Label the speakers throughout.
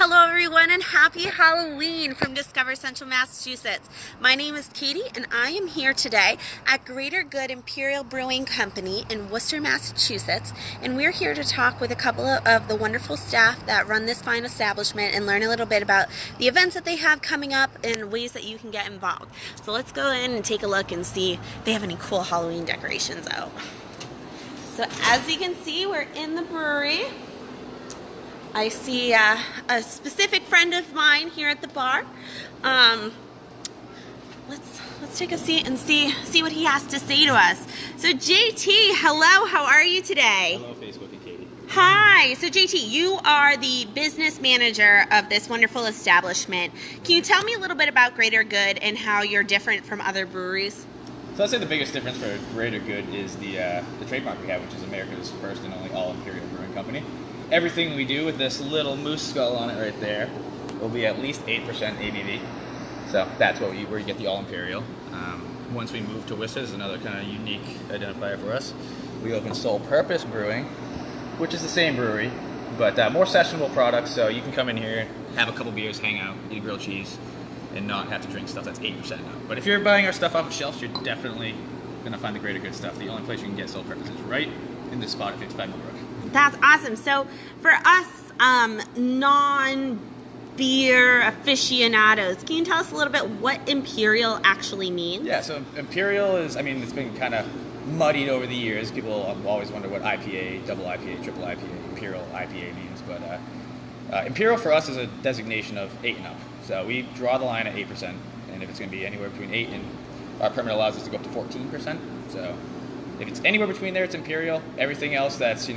Speaker 1: Hello everyone and happy Halloween from Discover Central Massachusetts. My name is Katie and I am here today at Greater Good Imperial Brewing Company in Worcester, Massachusetts, and we're here to talk with a couple of the wonderful staff that run this fine establishment and learn a little bit about the events that they have coming up and ways that you can get involved. So let's go in and take a look and see if they have any cool Halloween decorations out. So as you can see, we're in the brewery. I see a specific friend of mine here at the bar. Let's take a seat and see what he has to say to us. So JT, hello, how are you today?
Speaker 2: Hello, Facebook and Katie.
Speaker 1: Hi. So JT, you are the business manager of this wonderful establishment. Can you tell me a little bit about Greater Good and how you're different from other breweries?
Speaker 2: So I'd say the biggest difference for Greater Good is the trademark we have, which is America's first and only all Imperial Brewing Company. Everything we do with this little moose skull on it right there will be at least 8% ABV. So that's where you get the all Imperial. Once we move to Worcester, is another kind of unique identifier for us. We opened Sole Purpose Brewing, which is the same brewery, but more sessionable products. So you can come in here, have a couple beers, hang out, eat a grilled cheese, and not have to drink stuff that's 8% now. But if you're buying our stuff off the shelves, you're definitely going to fiend the Greater Good stuff. The only place you can get Sole Purpose is right in this spot at 55 Millbrook.
Speaker 1: That's awesome. So for us non-beer aficionados, can you tell us a little bit what Imperial actually means?
Speaker 2: Yeah, so Imperial is, it's been kind of muddied over the years. People always wonder what IPA, double IPA, triple IPA, Imperial IPA means. But Imperial for us is a designation of 8 and up. So we draw the line at 8%. And if it's going to be anywhere between 8 and our permit allows us to go up to 14%. So if it's anywhere between there, it's Imperial. Everything else that's,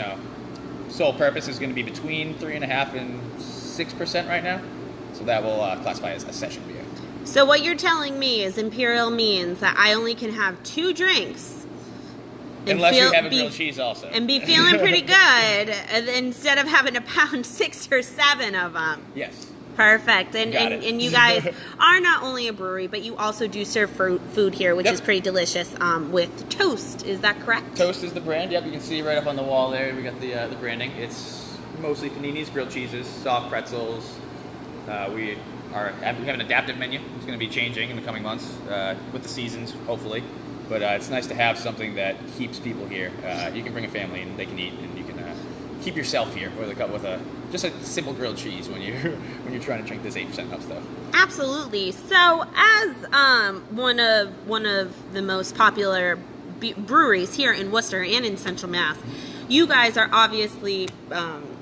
Speaker 2: Sole Purpose is going to be between 3.5% and 6% right now. So that will classify as a session beer.
Speaker 1: So what you're telling me is Imperial means that I only can have 2 drinks.
Speaker 2: Unless you have a grilled cheese also.
Speaker 1: And be feeling pretty good instead of having to pound 6 or 7 of them.
Speaker 2: Yes.
Speaker 1: Perfect. And you guys are not only a brewery, but you also do serve food here, which is pretty delicious with Toast. Is that correct?
Speaker 2: Toast is the brand. Yep, you can see right up on the wall there. We got the branding. It's mostly paninis, grilled cheeses, soft pretzels. We have an adaptive menu. It's going to be changing in the coming months with the seasons, hopefully. But it's nice to have something that keeps people here. You can bring a family and they can eat, and you can keep yourself here with just a simple grilled cheese when you're trying to drink this 8% up stuff.
Speaker 1: Absolutely. So, as one of the most popular breweries here in Worcester and in Central Mass, you guys are obviously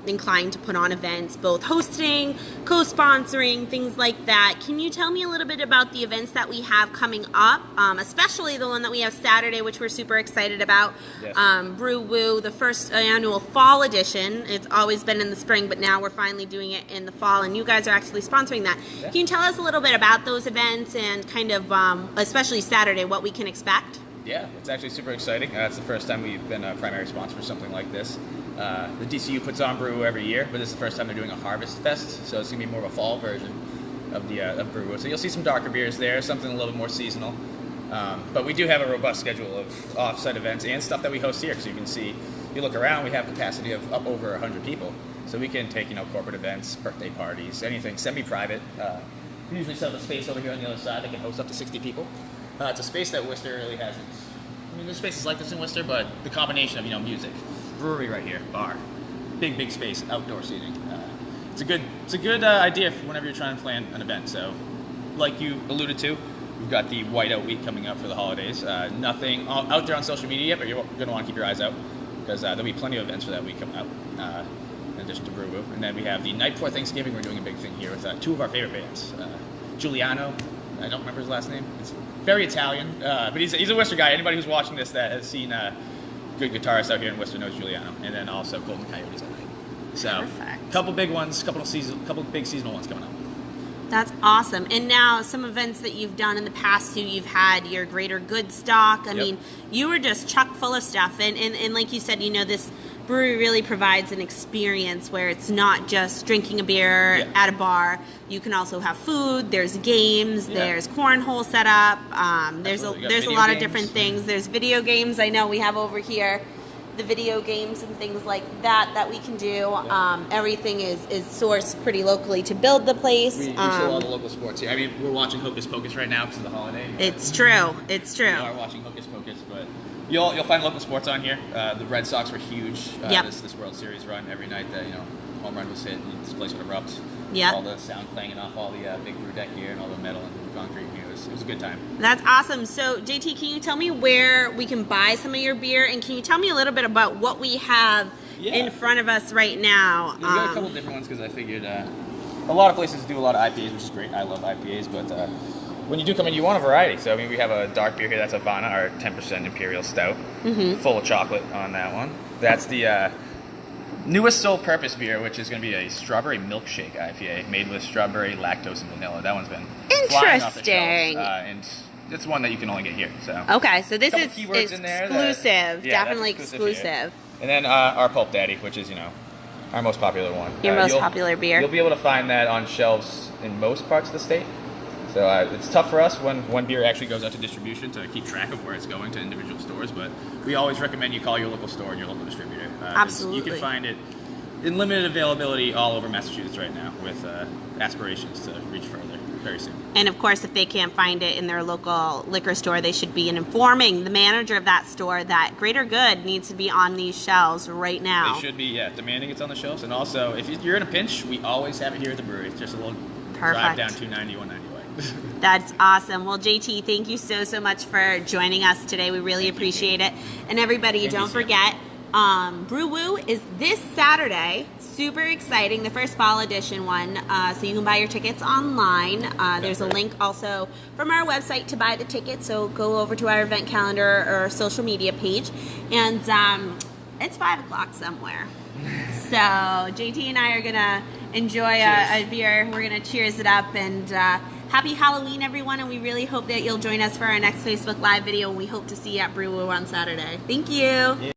Speaker 1: inclined to put on events, both hosting, co-sponsoring, things like that. Can you tell me a little bit about the events that we have coming up, especially the one that we have Saturday, which we're super excited about,
Speaker 2: Yes.
Speaker 1: Brew Woo, the first annual fall edition. It's always been in the spring, but now we're finally doing it in the fall, and you guys are actually sponsoring that.
Speaker 2: Yeah.
Speaker 1: Can you tell us a little bit about those events and kind of, especially Saturday, what we can expect?
Speaker 2: Yeah, it's actually super exciting. It's the first time we've been a primary sponsor for something like this. The DCU puts on Brew every year, but this is the first time they're doing a Harvest Fest, so it's going to be more of a fall version of Brew. So you'll see some darker beers there, something a little bit more seasonal. But we do have a robust schedule of off-site events and stuff that we host here, so you can see, you look around, we have capacity of up over 100 people. So we can take, corporate events, birthday parties, anything, semi-private. We usually set up a space over here on the other side that can host up to 60 people. It's a space that Worcester really hasn't. There's spaces like this in Worcester, but the combination of, music, brewery right here, bar, big space, outdoor seating. It's a good idea for whenever you're trying to plan an event. So, like you alluded to, we've got the Whiteout Week coming up for the holidays. Nothing out there on social media yet, but you're going to want to keep your eyes out because there'll be plenty of events for that week coming up. In addition to Brew Woo. And then we have the night before Thanksgiving. We're doing a big thing here with 2 of our favorite bands, Giuliano. I don't remember his last name. It's very Italian, but he's a Worcester guy. Anybody who's watching this that has seen good guitarists out here in Worcester knows Giuliano. And then also Golden Coyotes at night. So,
Speaker 1: Perfect.
Speaker 2: Couple big ones, couple big seasonal ones coming up.
Speaker 1: That's awesome. And now some events that you've done in the past too, you've had your Greater Good stock. I mean, you were just chock full of stuff. And like you said, this brewery really provides an experience where it's not just drinking a beer at a bar. You can also have food, there's games, there's cornhole set up, there's a lot of different things. There's video games I know we have over here. the video games and things like that we can do. Everything is sourced pretty locally to build the place.
Speaker 2: We show all the local sports here. I mean, we're watching Hocus Pocus right now because of the holiday.
Speaker 1: It's true. It's true.
Speaker 2: We are watching Hocus Pocus, but you'll find local sports on here. The Red Sox were huge. This World Series run every night that home run was hit and this place would erupt.
Speaker 1: Yeah.
Speaker 2: All the sound clanging off all the big brew deck here and all the metal and concrete here. It was a good time.
Speaker 1: That's awesome. So, JT, can you tell me where we can buy some of your beer? And can you tell me a little bit about what we have in front of us right now?
Speaker 2: We got a couple different ones because I figured a lot of places do a lot of IPAs, which is great. I love IPAs, but when you do come in, you want a variety. So, I mean, we have a dark beer here. That's Havana, our 10% Imperial Stout, full of chocolate on that one. That's the newest sole purpose beer, which is going to be a strawberry milkshake IPA made with strawberry, lactose, and vanilla. That one's been flying off the shelves, and it's one that you can only get here. So
Speaker 1: okay, so this is
Speaker 2: exclusive,
Speaker 1: definitely exclusive.
Speaker 2: And then our Pulp Daddy, which is our most popular one.
Speaker 1: Your most popular beer.
Speaker 2: You'll be able to find that on shelves in most parts of the state. So it's tough for us when one beer actually goes out to distribution to keep track of where it's going to individual stores, but we always recommend you call your local store and your local distributor.
Speaker 1: Absolutely.
Speaker 2: You can find it in limited availability all over Massachusetts right now with aspirations to reach further very soon.
Speaker 1: And of course, if they can't find it in their local liquor store, they should be informing the manager of that store that Greater Good needs to be on these shelves right now.
Speaker 2: They should be, demanding it's on the shelves. And also, if you're in a pinch, we always have it here at the brewery. It's just a little drive down 290, 190 way.
Speaker 1: That's awesome. Well, JT, thank you so much for joining us today. We really appreciate it. And everybody, don't forget, Brew Woo is this Saturday. Super exciting, the first fall edition one. So you can buy your tickets online. There's a link also from our website to buy the tickets. So go over to our event calendar or social media page. And it's 5 o'clock somewhere. So JT and I are going to enjoy a beer. We're going to cheers it up. And happy Halloween, everyone. And we really hope that you'll join us for our next Facebook Live video. And we hope to see you at Brew Woo on Saturday. Thank you.